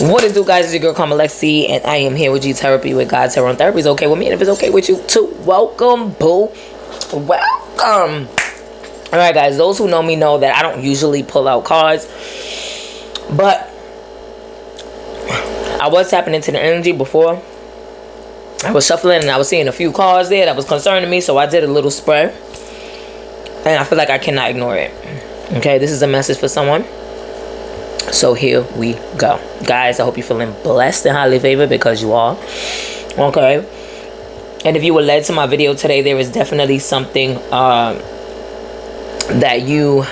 What it do, guys? It's your girl Lexi, and I am here with G-Taropy with God's Tarot Therapy. Is okay with me, and if it's okay with you too, welcome, boo. Welcome. Alright, guys, those who know me know that I don't usually pull out cards, but I was tapping into the energy before. I was shuffling and I was seeing a few cards there that was concerning me, so I did a little spread, and I feel like I cannot ignore it. Okay, this is a message for someone. So here we go, guys. I hope you're feeling blessed and highly favored, because you are. Okay, and if you were led to my video today, there is definitely something that you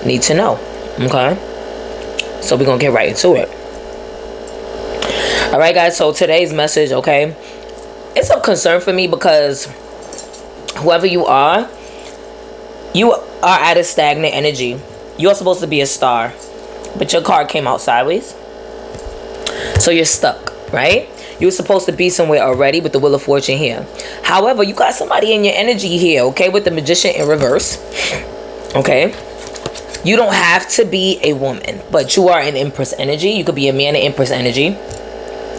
need to know. Okay, so we're gonna get right into it. All right, guys, so today's message, okay, it's of concern for me, because whoever you are at a stagnant energy. You're supposed to be a star, but your card came out sideways, so you're stuck, right? You were supposed to be somewhere already with the Wheel of Fortune here. However, you got somebody in your energy here, okay, with the Magician in reverse. Okay, you don't have to be a woman, but you are an Empress energy. You could be a man in Empress energy.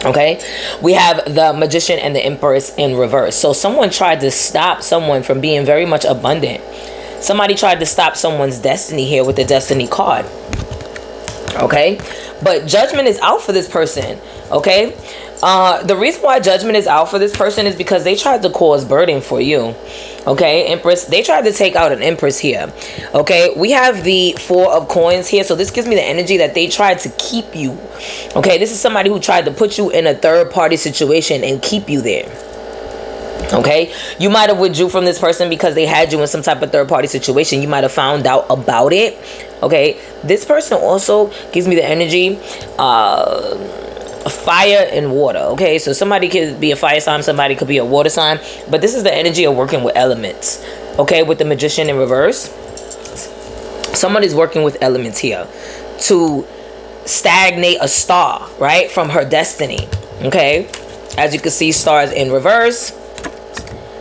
Okay, we have the Magician and the Empress in reverse. So someone tried to stop someone from being very much abundant. Somebody tried to stop someone's destiny here with the Destiny card. Okay, but judgment is out for this person. Okay, the reason why judgment is out for this person is because they tried to cause burden for you. Okay, Empress, they tried to take out an Empress here. Okay, we have the Four of Coins here, so this gives me the energy that they tried to keep you. Okay, this is somebody who tried to put you in a third-party situation and keep you there. Okay, you might have withdrew from this person because they had you in some type of third-party situation. You might have found out about it. Okay, this person also gives me the energy fire and water. Okay, so somebody could be a fire sign, somebody could be a water sign, but this is the energy of working with elements. Okay, with the Magician in reverse, somebody's working with elements here to stagnate a star, right, from her destiny. Okay, as you can see, stars in reverse.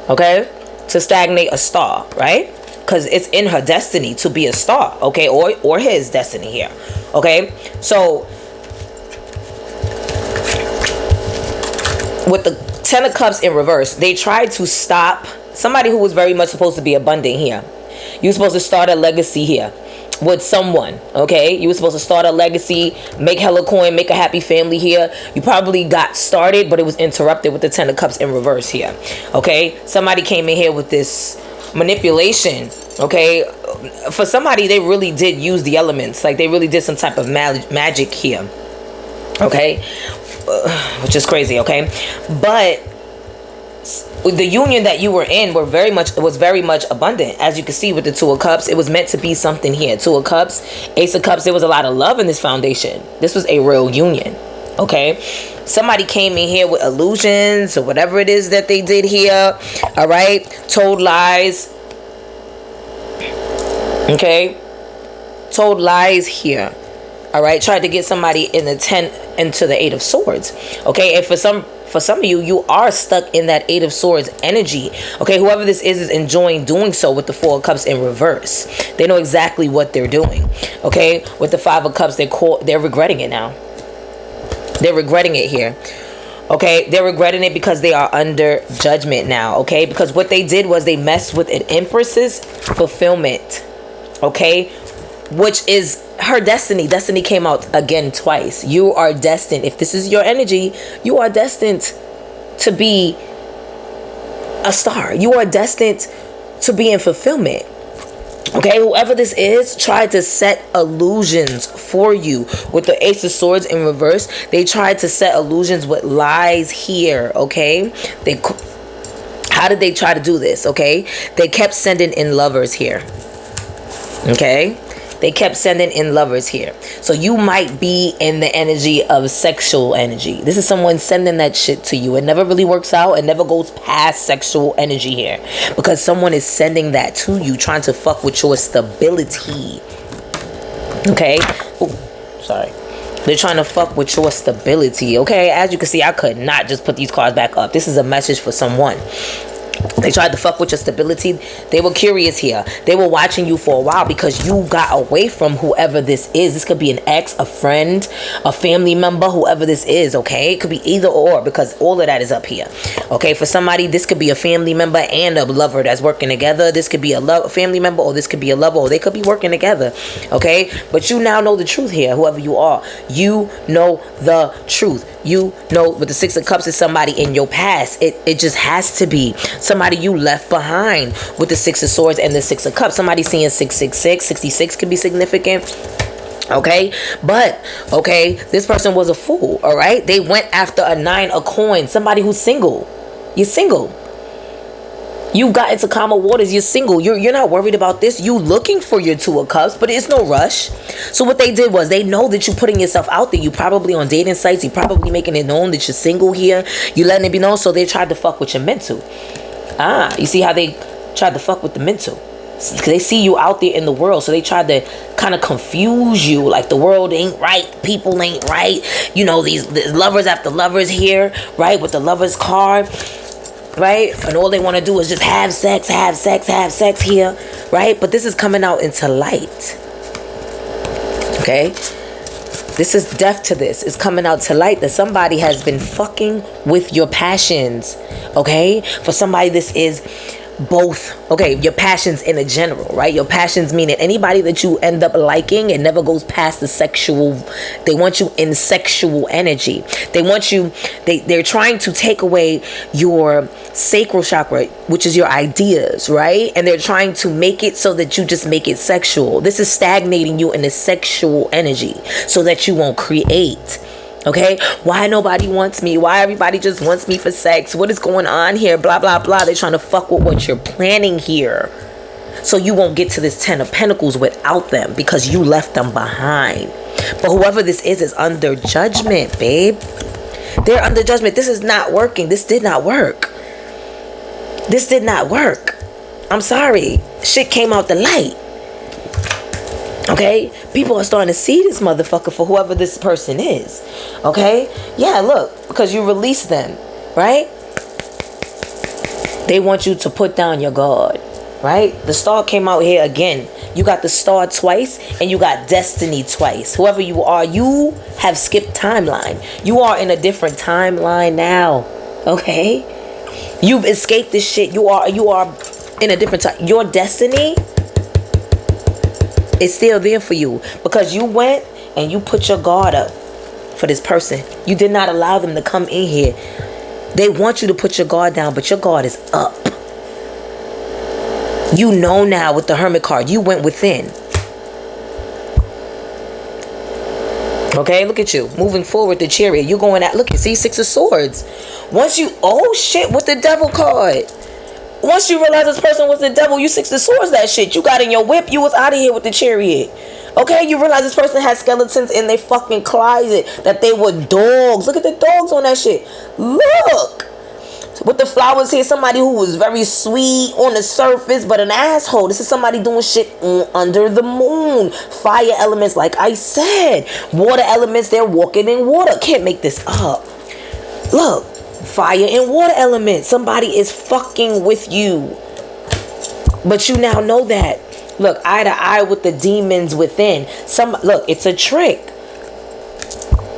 Okay, to stagnate a star, right, because it's in her destiny to be a star. Okay, or his destiny here. Okay, so with the Ten of Cups in reverse, they tried to stop somebody who was very much supposed to be abundant here. You're supposed to start a legacy here with someone. Okay, you were supposed to start a legacy, make hella coin, make a happy family here. You probably got started, but it was interrupted with the Ten of Cups in reverse here. Okay, somebody came in here with this manipulation. Okay, for somebody, they really did use the elements, like they really did some type of magic here. Okay, which is crazy. Okay, but the union that you were in was very much abundant. As you can see with the Two of Cups, it was meant to be something here. Two of Cups, Ace of Cups, there was a lot of love in this foundation. This was a real union. Okay, somebody came in here with illusions or whatever it is that they did here. All right, told lies. Okay, told lies here. All right, tried to get somebody in the 10 into the 8 of Swords. Okay, and for some of you, you are stuck in that 8 of Swords energy. Okay, whoever this is enjoying doing so with the 4 of Cups in reverse. They know exactly what they're doing. Okay, with the 5 of Cups, they're regretting it now. They're regretting it here. Okay, they're regretting it because they are under judgment now. Okay, because what they did was they messed with an Empress's fulfillment. Okay, which is her destiny. Destiny came out again twice. You are destined. If this is your energy, you are destined to be a star. You are destined to be in fulfillment. Okay, whoever this is tried to set illusions for you with the Ace of Swords in reverse. They tried to set illusions with lies here. Okay, how did they try to do this? Okay, they kept sending in lovers here. Okay, they kept sending in lovers here. So you might be in the energy of sexual energy. This is someone sending that shit to you. It never really works out. It never goes past sexual energy here, because someone is sending that to you, trying to fuck with your stability. Okay, ooh, sorry. They're trying to fuck with your stability. Okay, as you can see, I could not just put these cards back up. This is a message for someone. They tried to fuck with your stability. They were curious here. They were watching you for a while because you got away from whoever this is. This could be an ex, a friend, a family member, whoever this is, okay? It could be either or because all of that is up here. Okay, for somebody, this could be a family member and a lover that's working together. This could be a family member, or this could be a lover, or they could be working together, okay? But you now know the truth here, whoever you are. You know the truth. You know, with the Six of Cups is somebody in your past. It just has to be somebody you left behind with the Six of Swords and the Six of Cups. Somebody seeing 666, 66 could be significant. Okay, but okay, this person was a fool. All right, they went after a 9 of coins. Somebody who's single. You're single. You've got into calmer waters. You're single. You're not worried about this. You looking for your 2 of Cups, but it's no rush. So what they did was they know that you're putting yourself out there. You probably on dating sites. You probably making it known that you're single here. You letting it be known. So they tried to fuck with your mental. You see how they tried to fuck with the mental. They see you out there in the world. So they tried to kind of confuse you. Like the world ain't right. People ain't right. You know, these lovers after lovers here. Right. With the lovers card. Right, and all they want to do is just have sex here, right? But this is coming out into light. Okay, this is death to this. It's coming out to light that somebody has been fucking with your passions. Okay, for somebody this is both. Okay, your passions in a general, right? Your passions meaning anybody that you end up liking, it never goes past the sexual. They want you in sexual energy. They want you, they're trying to take away your sacral chakra, which is your ideas, right? And they're trying to make it so that you just make it sexual. This is stagnating you in the sexual energy so that you won't create. Okay, why nobody wants me? Why everybody just wants me for sex? What is going on here? Blah, blah, blah. They're trying to fuck with what you're planning here. So you won't get to this 10 of Pentacles without them because you left them behind. But whoever this is under judgment, babe. They're under judgment. This is not working. This did not work. This did not work. I'm sorry. Shit came out the light. Okay, people are starting to see this motherfucker for whoever this person is. Okay, yeah, look, because you release them, right? They want you to put down your guard, right? The star came out here again. You got the star twice and you got destiny twice. Whoever you are, you have skipped timeline. You are in a different timeline now. Okay, you've escaped this shit. You are in a different time. Your destiny is still there for you because you went and you put your guard up for this person. You did not allow them to come in here. They want you to put your guard down, but your guard is up. You know now with the Hermit card, you went within. Okay, look at you. Moving forward, the Chariot. You're going at, look, see, 6 of Swords. Once you, oh shit, with the Devil card. Once you realize this person was the devil, you 6 of Swords that shit. You got in your whip, you was out of here with the Chariot. Okay, you realize this person had skeletons in their fucking closet, that they were dogs. Look at the dogs on that shit. Look. With the flowers here, somebody who was very sweet on the surface, but an asshole. This is somebody doing shit under the moon. Fire elements, like I said. Water elements, they're walking in water. Can't make this up. Look. Fire and water element. Somebody is fucking with you. But you now know that. Look, eye to eye with the demons within. Look, it's a trick.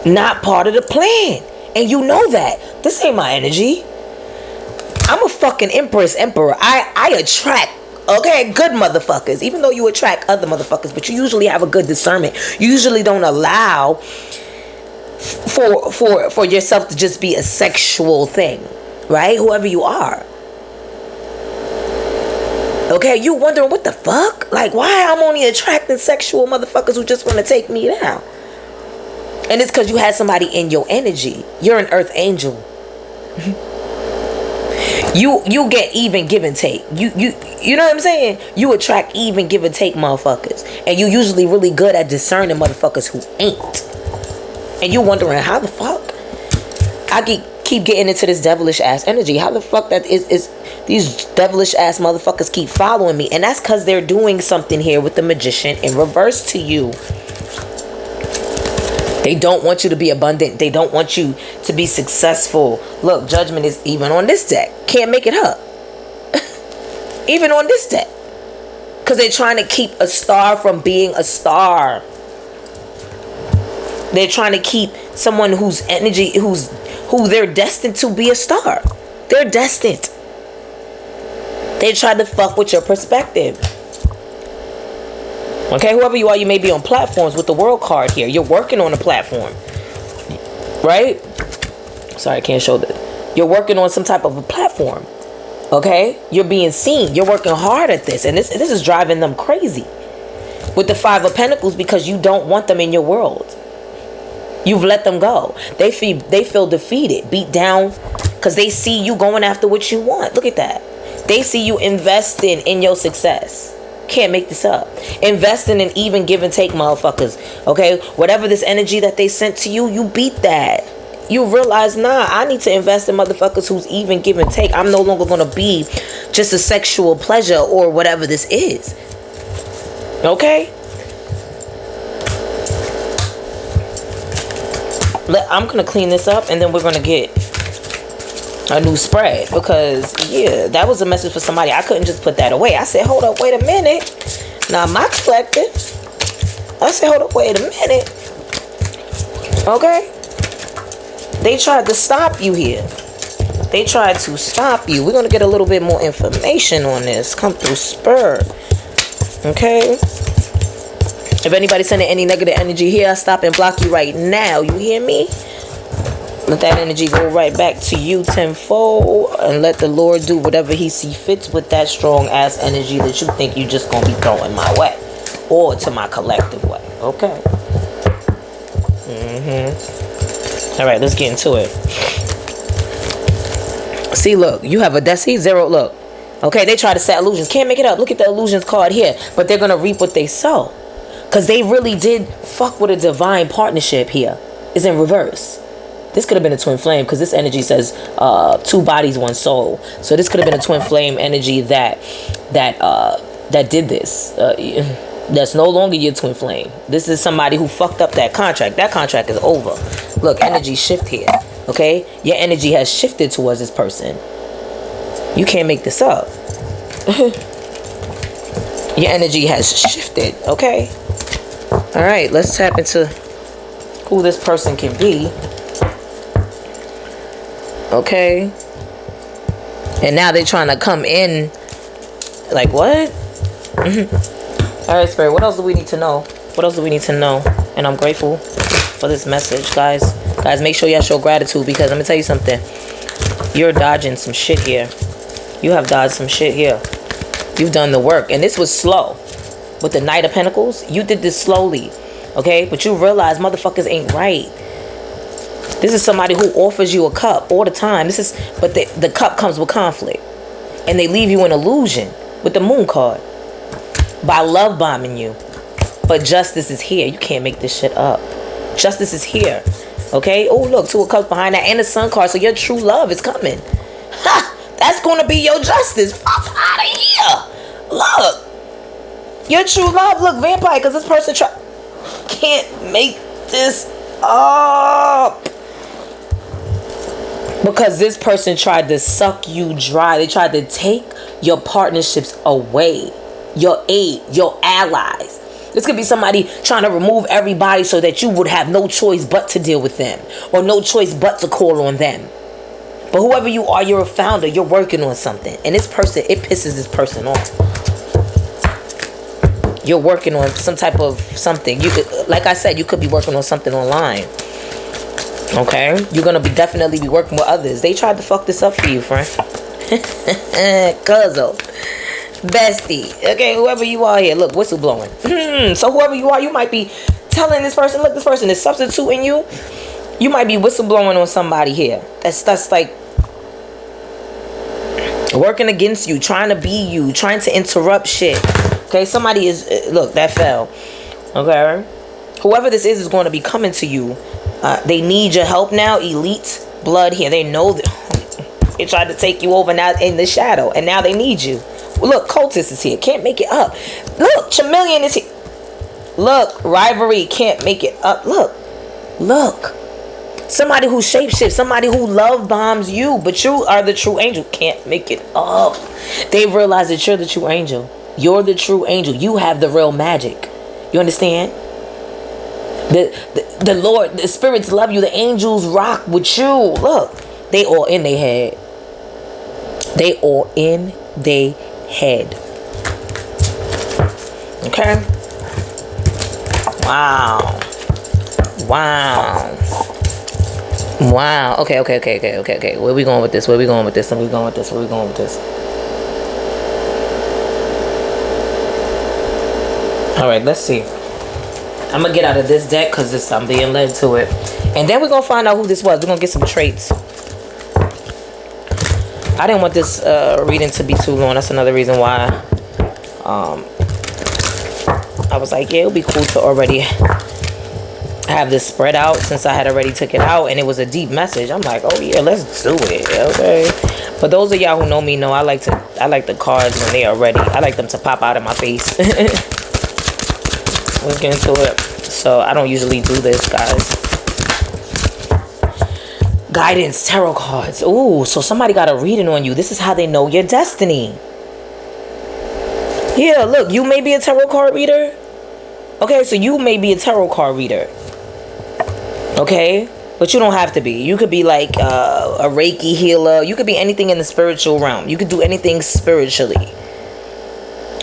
Not part of the plan. And you know that. This ain't my energy. I'm a fucking emperor. I attract, okay, good motherfuckers. Even though you attract other motherfuckers, but you usually have a good discernment. You usually don't allow for yourself to just be a sexual thing, right? Whoever you are. Okay, you wondering what the fuck? Like, why I'm only attracting sexual motherfuckers who just want to take me down? And it's because you had somebody in your energy. You're an earth angel. You get even, give and take. You know what I'm saying? You attract even, give and take motherfuckers. And you usually really good at discerning motherfuckers who ain't. And you wondering how the fuck I keep getting into this devilish ass energy. How the fuck that is these devilish ass motherfuckers keep following me. And that's because they're doing something here with the Magician in reverse to you. They don't want you to be abundant. They don't want you to be successful. Look, Judgment is even on this deck. Can't make it up. Even on this deck. Because they're trying to keep a star from being a star. They're trying to keep someone whose energy, who they're destined to be a star. They're destined. They try to fuck with your perspective. Okay, whoever you are, you may be on platforms with the world card here. You're working on a platform. Right? Sorry, I can't show that. You're working on some type of a platform. Okay? You're being seen. You're working hard at this. And this is driving them crazy. With the Five of Pentacles, because you don't want them in your world. You've let them go. They feel defeated, beat down, because they see you going after what you want. Look at that. They see you investing in your success. Can't make this up. Investing in even give and take, motherfuckers. Okay? Whatever this energy that they sent to you, you beat that. You realize, nah, I need to invest in motherfuckers who's even give and take. I'm no longer going to be just a sexual pleasure or whatever this is. Okay? I'm going to clean this up and then we're going to get a new spread, because yeah, that was a message for somebody. I couldn't just put that away. I said, hold up, wait a minute. Now my collective, I said, hold up, wait a minute. Okay, they tried to stop you here. They tried to stop you. We're gonna get a little bit more information on this. Come through Spur. Okay, if anybody's sending any negative energy here, I stop and block you right now. You hear me? Let that energy go right back to you tenfold, and let the Lord do whatever he sees fits with that strong ass energy that you think you just gonna be throwing my way or to my collective way. Okay. All right, let's get into it. See, look, you have a Bestie, zero. Look, okay, they try to set illusions, can't make it up. Look at the illusions card here, but they're gonna reap what they sow, because they really did fuck with a divine partnership here. It's in reverse. This could have been a twin flame, because this energy says two bodies, one soul. So this could have been a twin flame energy that did this. That's no longer your twin flame. This is somebody who fucked up that contract. That contract is over. Look, energy shift here. Okay, your energy has shifted towards this person. You can't make this up. Your energy has shifted. Okay. All right, let's tap into who this person can be. Okay, and now they're trying to come in like what? All right, Spirit, what else do we need to know? What else do we need to know? And I'm grateful for this message, guys. Make sure y'all show gratitude, because let me tell you something. You're dodging some shit here. You have dodged some shit here. You've done the work, and this was slow. With the Knight of Pentacles, you did this slowly, okay? But you realize motherfuckers ain't right. This is somebody who offers you a cup all the time. But the cup comes with conflict. And they leave you in illusion with the Moon card by love bombing you. But justice is here. You can't make this shit up. Justice is here. Okay? Oh, look, Two of Cups behind that, and the Sun card. So your true love is coming. Ha! That's going to be your justice. Fuck out of here. Look. Your true love. Look, vampire, because this person can't make this up. Because this person tried to suck you dry. They tried to take your partnerships away. Your aid, your allies. This could be somebody trying to remove everybody so that you would have no choice but to deal with them. Or no choice but to call on them. But whoever you are, you're a founder. You're working on something. And this person, it pisses this person off. You're working on some type of something. You could, like I said, you could be working on something online. Okay, you're gonna definitely be working with others. They tried to fuck this up for you, friend. Cuzzo, Bestie. Okay, whoever you are here, look, whistle blowing. So whoever you are, you might be telling this person, look, this person is substituting you. You might be whistleblowing on somebody here. That's like working against you, trying to be you, trying to interrupt shit. Okay, somebody is, look, that fell. Okay, whoever this is going to be coming to you. They need your help now. Elite blood here. They know that they tried to take you over now in the shadow, and now they need you. Look, cultist is here. Can't make it up. Look, chameleon is here. Look, rivalry can't make it up. Look. Somebody who shapeshifts, somebody who love bombs you, but you are the true angel. Can't make it up. They realize that you're the true angel. You're the true angel. You have the real magic. You understand? The Lord, the spirits love you. The angels rock with you. Look, they all in their head. They all in their head. Okay. Wow. Wow. Wow. Okay. Where we going with this? All right, let's see. I'm going to get out of this deck because I'm being led to it. And then we're going to find out who this was. We're going to get some traits. I didn't want this reading to be too long. That's another reason why I was like, yeah, it would be cool to already have this spread out since I had already took it out. And it was a deep message. I'm like, oh, yeah, let's do it. Okay. But those of y'all who know me know I like the cards when they are ready. I like them to pop out of my face. Let's get into it. So I don't usually do this, guys. Guidance tarot cards. Ooh, so somebody got a reading on you. This is how they know your destiny. Yeah, look, you may be a tarot card reader. Okay, so you may be a tarot card reader. Okay, but you don't have to be. You could be like a Reiki healer. You could be anything in the spiritual realm. You could do anything spiritually.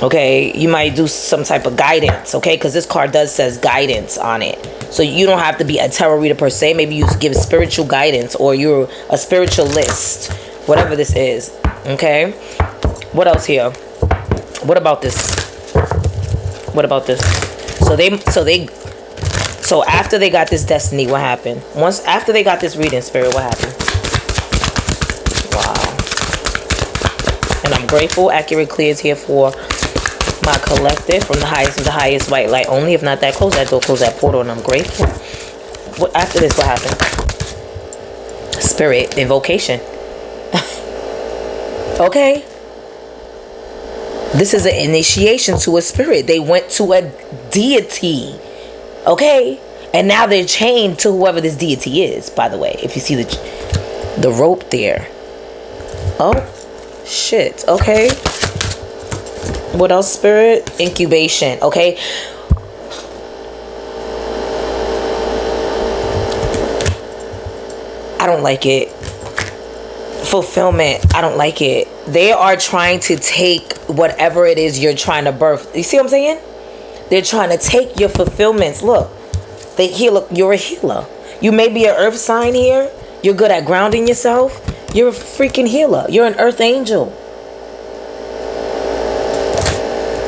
Okay, you might do some type of guidance, okay, because this card does says guidance on it. So you don't have to be a tarot reader per se. Maybe you give spiritual guidance, or you're a spiritualist, whatever this is. Okay, what else here? What about this? So after they got this destiny, what happened? After they got this reading, spirit, what happened? Wow. And I'm grateful. Accurate clear is here for my collective, from the highest white light only. If not that, close that door, close that portal, and I'm grateful. After this, what happened? Spirit, invocation. Okay. This is an initiation to a spirit. They went to a deity. Okay. And now they're chained to whoever this deity is, by the way. If you see the rope there. Oh, shit. Okay. What else, spirit? Incubation. Okay. I don't like it. Fulfillment. I don't like it. They are trying to take whatever it is you're trying to birth. You see what I'm saying? They're trying to take your fulfillments. Look. You're a healer. You may be an earth sign here. You're good at grounding yourself. You're a freaking healer. You're an earth angel.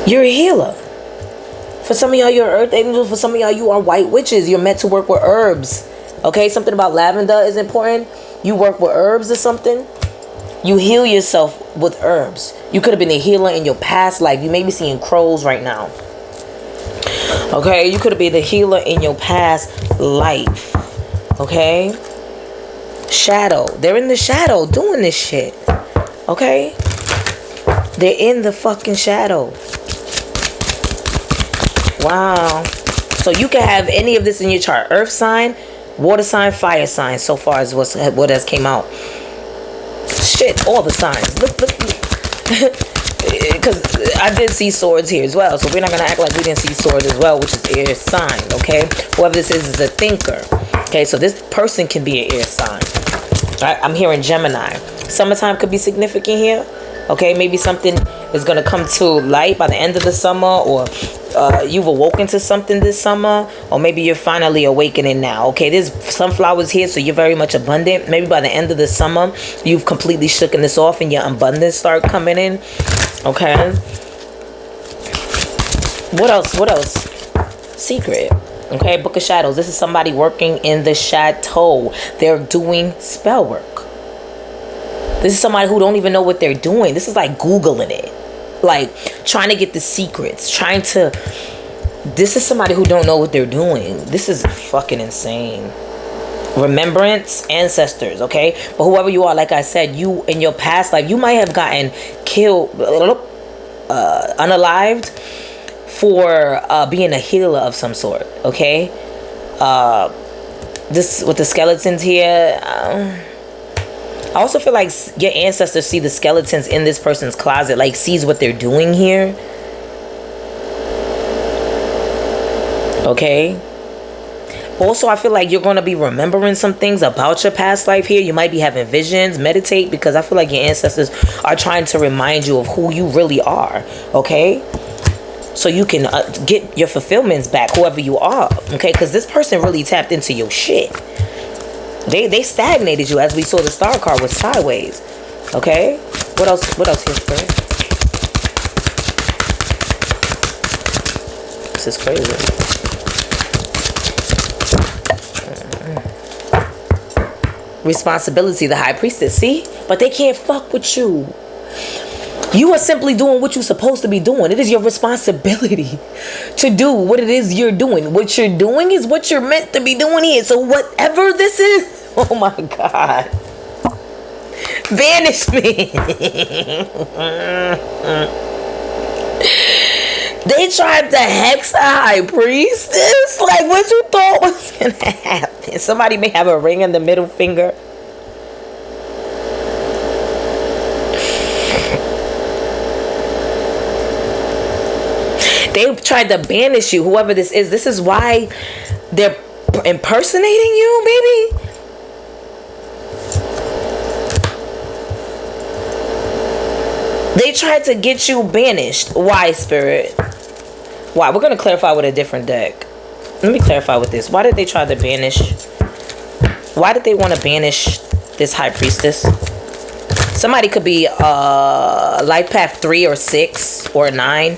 You're a healer. For some of y'all, you're earth angels. For some of y'all, you are white witches. You're meant to work with herbs. Okay, something about lavender is important. You work with herbs or something. You heal yourself with herbs. You could have been a healer in your past life. You may be seeing crows right now. Okay, you could have been the healer in your past life. Okay? Shadow. They're in the shadow doing this shit. Okay? They're in the fucking shadow. Wow. So you can have any of this in your chart. Earth sign, water sign, fire sign. So far as what has came out. Shit, all the signs. Look. Because I did see swords here as well. So we're not going to act like we didn't see swords as well, which is air sign, okay? Whoever this is a thinker. Okay, so this person can be an air sign. All right, I'm hearing Gemini. Summertime could be significant here. Okay, maybe something is going to come to light by the end of the summer, or you've awoken to something this summer, or maybe you're finally awakening now. Okay, there's sunflowers here, so you're very much abundant. Maybe by the end of the summer, you've completely shooken this off and your abundance start coming in. Okay. What else? Secret. Okay, Book of Shadows. This is somebody working in the chateau. They're doing spell work. This is somebody who don't even know what they're doing. This is like Googling it. Like trying to get the secrets. This is somebody who don't know what they're doing. This is fucking insane. Remembrance, ancestors, okay? But whoever you are, like I said, you in your past life, you might have gotten killed, unalived for being a healer of some sort, okay? This with the skeletons here. I also feel like your ancestors see the skeletons in this person's closet, like sees what they're doing here. Okay. Also, I feel like you're going to be remembering some things about your past life here. You might be having visions. Meditate, because I feel like your ancestors are trying to remind you of who you really are. Okay. So you can get your fulfillments back, whoever you are. Okay. Because this person really tapped into your shit. They stagnated you, as we saw the star card was sideways. Okay. What else here, Spirit? This is crazy. Responsibility, the high priestess. See? But they can't fuck with you. You are simply doing what you're supposed to be doing. It is your responsibility to do what it is you're doing. What you're doing is what you're meant to be doing here. So whatever this is, oh my God. Banishment. They tried to hex a high priestess? Like, what you thought was gonna happen? Somebody may have a ring in the middle finger. They tried to banish you, whoever this is. This is why they're impersonating you, baby. They tried to get you banished. Why, Spirit? Why? We're going to clarify with a different deck. Let me clarify with this. Why did they try to banish? Why did they want to banish this high priestess? Somebody could be life path 3 or 6 or 9.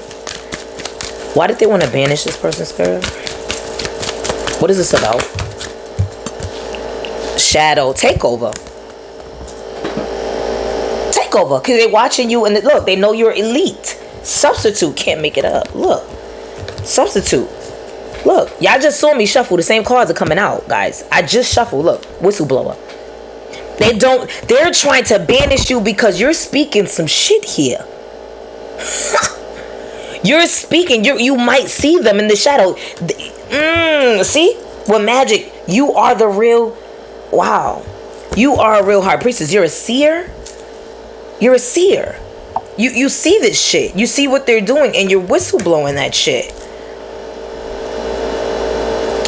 Why did they want to banish this person, Spirit? What is this about? Shadow takeover. Takeover. Because they're watching you and look, they know you're elite. Substitute can't make it up. Look. Substitute. Look. Y'all just saw me shuffle. The same cards are coming out, guys. I just shuffled. Look. Whistleblower. They're trying to banish you because you're speaking some shit here. You're speaking. You might see them in the shadow. See? With magic, you are the real. Wow. You are a real high priestess. You're a seer. You're a seer. You see this shit. You see what they're doing, and you're whistleblowing that shit.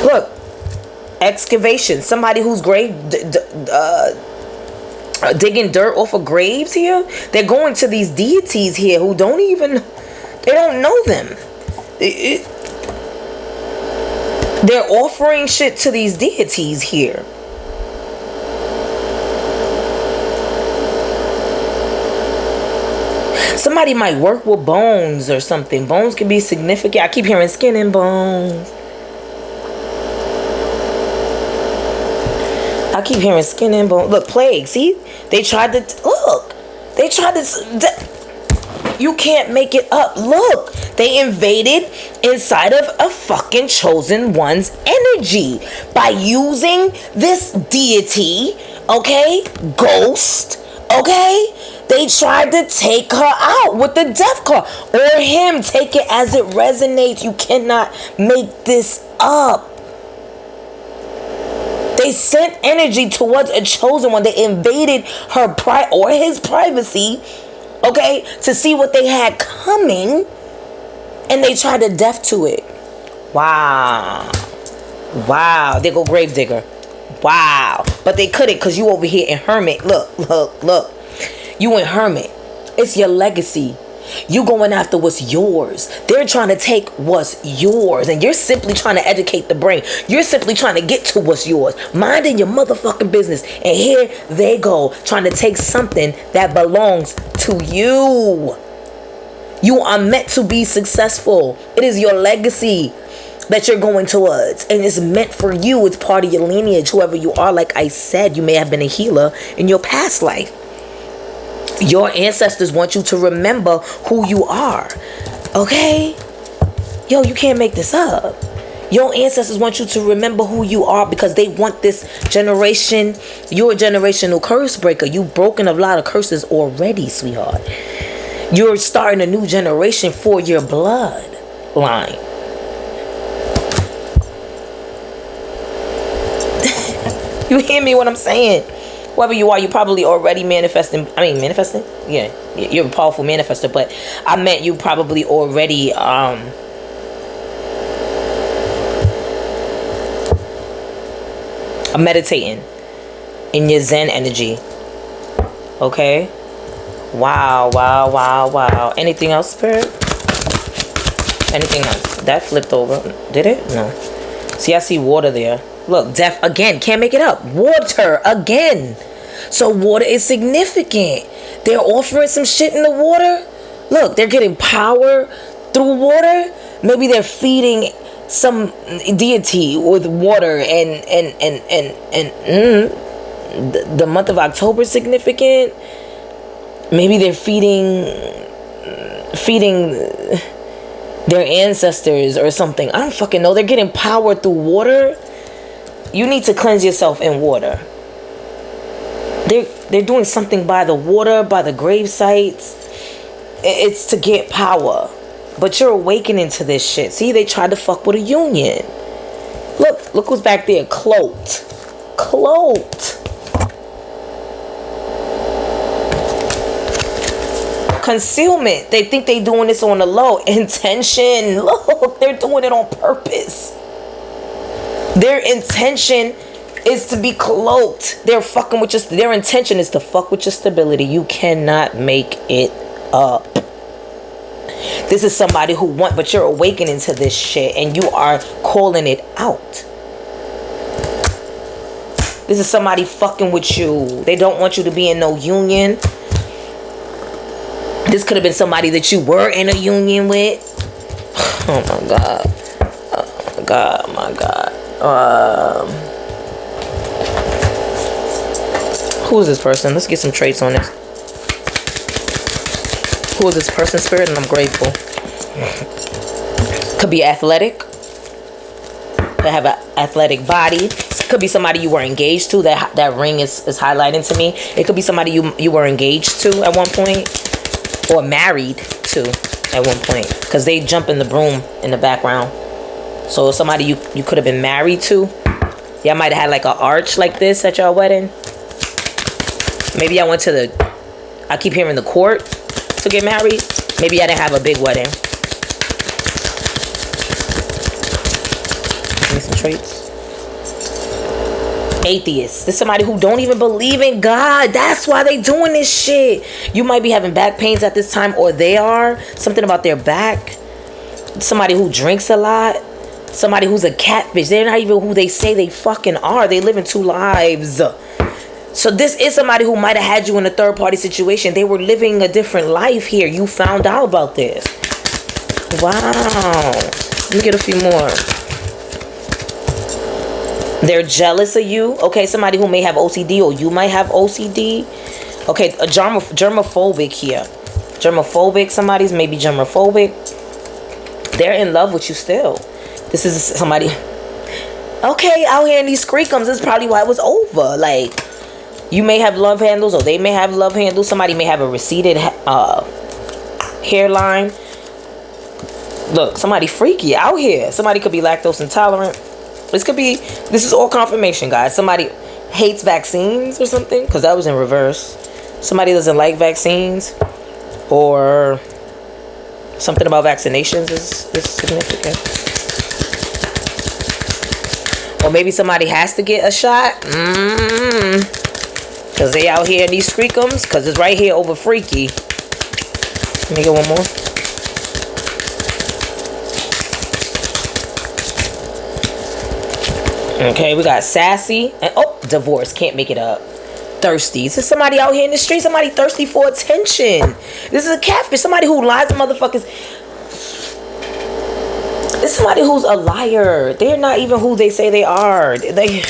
Look. Excavation. Somebody who's digging dirt off of graves here. They're going to these deities here who don't even. They don't know them. They're offering shit to these deities here. Somebody might work with bones or something. Bones can be significant. I keep hearing skin and bones. I keep hearing skin and bones. Look, plague. See? They tried to. Look. They tried to. You can't make it up. Look, they invaded inside of a fucking chosen one's energy by using this deity, okay? Ghost, okay? They tried to take her out with the death card. Or him. Take it as it resonates. You cannot make this up. They sent energy towards a chosen one. They invaded her or his privacy, okay, to see what they had coming, and they tried to death to it. Wow. Wow. They go Gravedigger. Wow. But they couldn't because you over here in Hermit. Look. You in Hermit. It's your legacy. You going after what's yours. They're trying to take what's yours, and you're simply trying to educate the brain. You're simply trying to get to what's yours, minding your motherfucking business. And here they go, trying to take something that belongs to you. You are meant to be successful. It is your legacy that you're going towards, and it's meant for you. It's part of your lineage, whoever you are. Like I said, you may have been a healer in your past life. Your ancestors want you to remember who you are. Okay? Yo, you can't make this up. Your ancestors want you to remember who you are because they want this generation. You're a generational curse breaker. You've broken a lot of curses already, sweetheart. You're starting a new generation for your bloodline. You hear me what I'm saying? Whoever you are, you probably already manifesting. I mean, manifesting? Yeah, you're a powerful manifester, but I meant you probably already meditating in your Zen energy. Okay? Wow, wow, wow, wow. Anything else, Spirit? Anything else? That flipped over. Did it? No. See, I see water there. Look, death again. Can't make it up. Water again. So water is significant. They're offering some shit in the water. Look, they're getting power through water. Maybe they're feeding some deity with water, and the month of October is significant. Maybe they're feeding their ancestors or something. I don't fucking know. They're getting power through water. You need to cleanse yourself in water. They're doing something by the water, by the grave sites. It's to get power. But you're awakening to this shit. See, they tried to fuck with a union. Look who's back there. Cloaked. Concealment. They think they doing this on the low. Intention. Look, they're doing it on purpose. Their intention is to be cloaked. They're fucking with their intention is to fuck with your stability. You cannot make it up. This is somebody who but you're awakening to this shit and you are calling it out. This is somebody fucking with you. They don't want you to be in no union. This could have been somebody that you were in a union with. Oh my God. Oh my God. Who is this person? Let's get some traits on this. Who is this person, Spirit? And I'm grateful. Could be athletic. Could have an athletic body. Could be somebody you were engaged to. That ring is highlighting to me. It could be somebody you were engaged to at one point, or married to at one point, because they jump in the broom in the background. So somebody you could have been married to. Y'all might have had like an arch like this at your wedding. Maybe I went to I keep hearing the court to get married. Maybe I didn't have a big wedding. Give me some traits. Atheist. This is somebody who don't even believe in God. That's why they doing this shit. You might be having back pains at this time, or they are. Something about their back. Somebody who drinks a lot. Somebody who's a catfish. They're not even who they say they fucking are. They live in two lives. So this is somebody who might have had you in a third party situation. They were living a different life here. You found out about this. Wow. Let me get a few more. They're jealous of you. Okay, somebody who may have OCD, or you might have OCD. Okay, a germophobic here. Germophobic. Somebody's maybe germophobic. They're in love with you still. This is somebody. Okay, out here in these screekums, this is probably why it was over. Like, you may have love handles, or they may have love handles. Somebody may have a receded hairline. Look, somebody freaky out here. Somebody could be lactose intolerant. This is all confirmation, guys. Somebody hates vaccines or something, because that was in reverse. Somebody doesn't like vaccines, or something about vaccinations is significant. Or maybe somebody has to get a shot. Because they out here in these screekums. Because it's right here over freaky. Let me get one more. Okay, we got sassy. And divorce. Can't make it up. Thirsty. This is somebody out here in the street. Somebody thirsty for attention. This is a catfish. Somebody who lies to motherfuckers. It's somebody who's a liar. They're not even who they say they are. They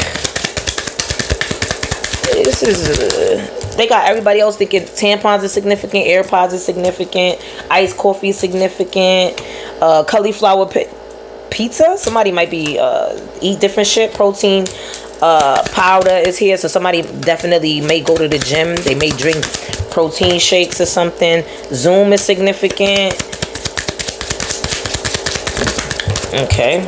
got everybody else thinking tampons are significant, AirPods is significant, iced coffee is significant, cauliflower pizza. Somebody might be eat different shit. Protein powder is here, so somebody definitely may go to the gym. They may drink protein shakes or something. Zoom is significant. Okay,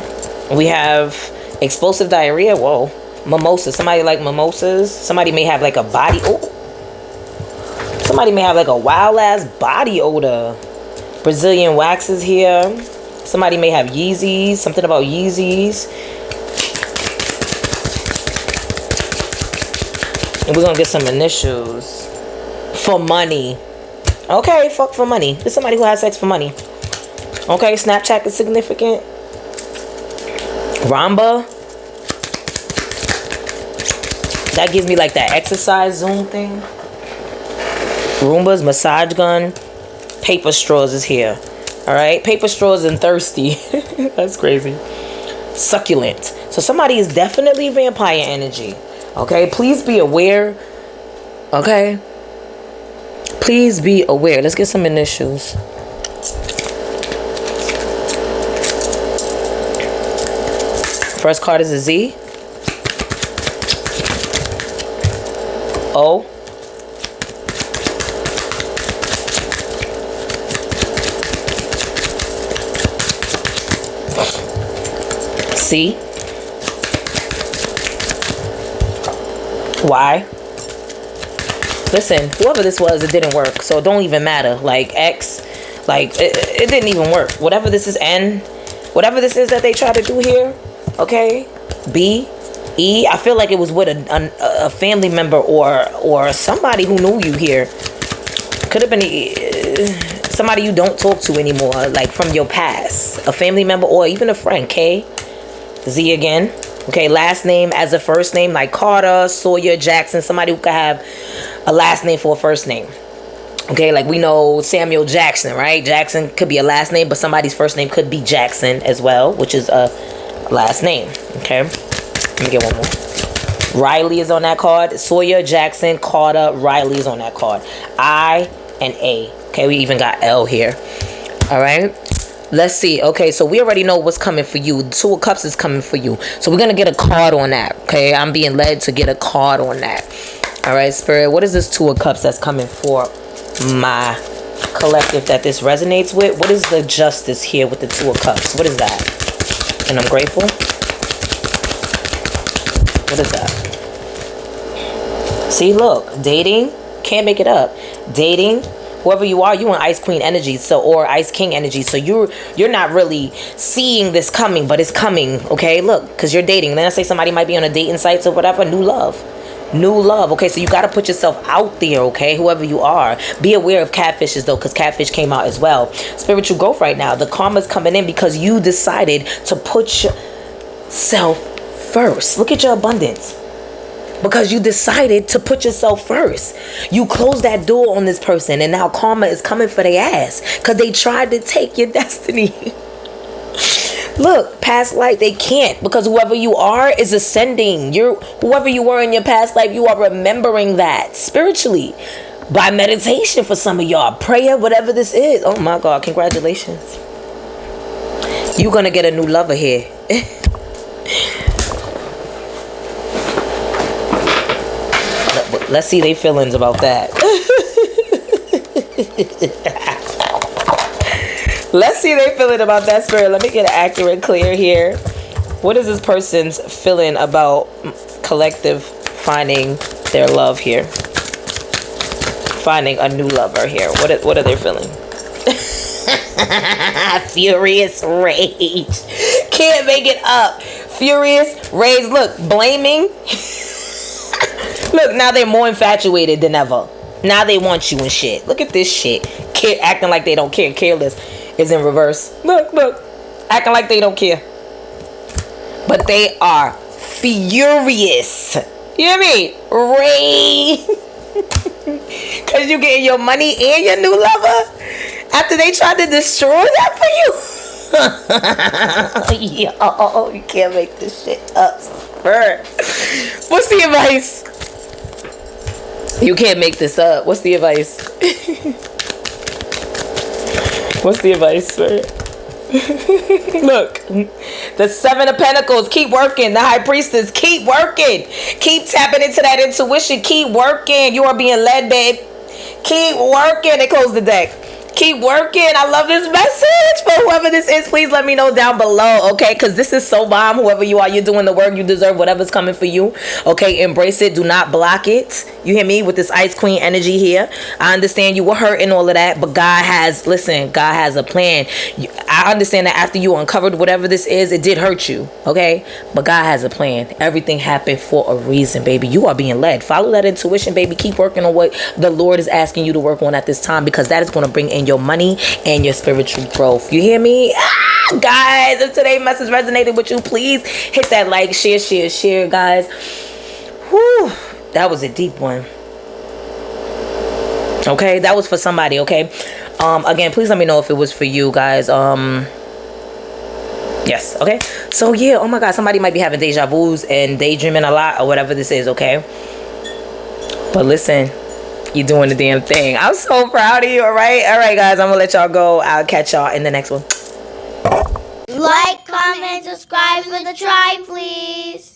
we have explosive diarrhea. Whoa, Mimosas. Somebody like mimosas. Somebody may have like a body. Oh, somebody may have like a wild ass body odor. Brazilian waxes here. Somebody may have Yeezys. Something about Yeezys. And we're gonna get some initials. For money. Okay, fuck for money. This is somebody who has sex for money. Okay, Snapchat is significant. Ramba. That gives me like that exercise zone thing. Roombas, massage gun. Paper straws is here. Alright, paper straws and thirsty. That's crazy. Succulent. So somebody is definitely vampire energy. Okay, please be aware. Okay. Please be aware. Let's get some initials. First card is a Z. O. C. Y. Listen, whoever this was, it didn't work. So it don't even matter. Like X, like it didn't even work. Whatever this is, N. Whatever this is that they try to do here. Okay. B. E. I feel like it was with a family member or somebody who knew you here. Could have been somebody you don't talk to anymore, like from your past. A family member or even a friend. K. Z again. Okay, last name as a first name, like Carter, Sawyer, Jackson. Somebody who could have a last name for a first name. Okay, like we know Samuel Jackson, right? Jackson could be a last name, but somebody's first name could be Jackson as well, which is a last name. Okay, let me get one more. Riley is on that card. Sawyer, Jackson, Carter, Riley is on that card. I and A. Okay, we even got L here. All right. Let's see. Okay, so we already know what's coming for you. Two of Cups is coming for you. So we're going to get a card on that. Okay, I'm being led to get a card on that. All right, Spirit. What is this Two of Cups that's coming for my collective that this resonates with? What is the justice here with the Two of Cups? What is that? And I'm grateful. What is that? See, look. Dating. Can't make it up. Dating. Whoever you are, you in Ice Queen energy, so or Ice King energy. So you're not really seeing this coming, but it's coming. Okay, look, because you're dating. Then I say somebody might be on a dating sites or whatever. New love. Okay, so you got to put yourself out there. Okay, whoever you are, be aware of catfishes though, because catfish came out as well. Spiritual growth right now. The karma's coming in because you decided to put yourself first. Look at your abundance. Because you decided to put yourself first. You closed that door on this person, and now karma is coming for their ass because they tried to take your destiny. Look, past life, they can't, because whoever you are is ascending. Whoever you were in your past life, you are remembering that spiritually by meditation for some of y'all. Prayer, whatever this is. Oh my God, congratulations. You're going to get a new lover here. Let's see their feelings about that. Let's see their feeling about that, Spirit. Let me get accurate, clear here. What is this person's feeling about collective finding their love here? Finding a new lover here. What are they feeling? Furious rage. Can't make it up. Furious rage. Look, blaming. Look, now they're more infatuated than ever. Now they want you and shit. Look at this shit. Kid acting like they don't care. Careless is in reverse. Look. Acting like they don't care. But they are furious. You hear me? Rage. Because you getting your money and your new lover after they tried to destroy that for you. Yo, you can't make this shit up. What's the advice? You can't make this up. What's the advice? What's the advice, sir? Look, the Seven of Pentacles, keep working. The High Priestess, keep working. Keep tapping into that intuition. Keep working. You are being led, babe. Keep working. They close the deck. Keep working. I love this message. For whoever this is, please let me know down below, okay? Because this is so bomb. Whoever you are, you're doing the work. You deserve whatever's coming for you, okay? Embrace it. Do not block it. You hear me? With this Ice Queen energy here. I understand you were hurt and all of that, but God has, listen, God has a plan. I understand that after you uncovered whatever this is, it did hurt you, okay? But God has a plan. Everything happened for a reason, baby. You are being led. Follow that intuition, baby. Keep working on what the Lord is asking you to work on at this time, because that is going to bring in your money and your spiritual growth. You hear me? Guys, if today's message resonated with you, please hit that like, share, guys. Whew, that was a deep one. Okay, that was for somebody, okay? Again, please let me know if it was for you, guys. Yes, okay? So, yeah, oh my God, somebody might be having deja vus and daydreaming a lot or whatever this is, okay? But listen, you're doing the damn thing. I'm so proud of you, all right? All right, guys, I'm going to let y'all go. I'll catch y'all in the next one. Like, comment, subscribe for the tribe, please.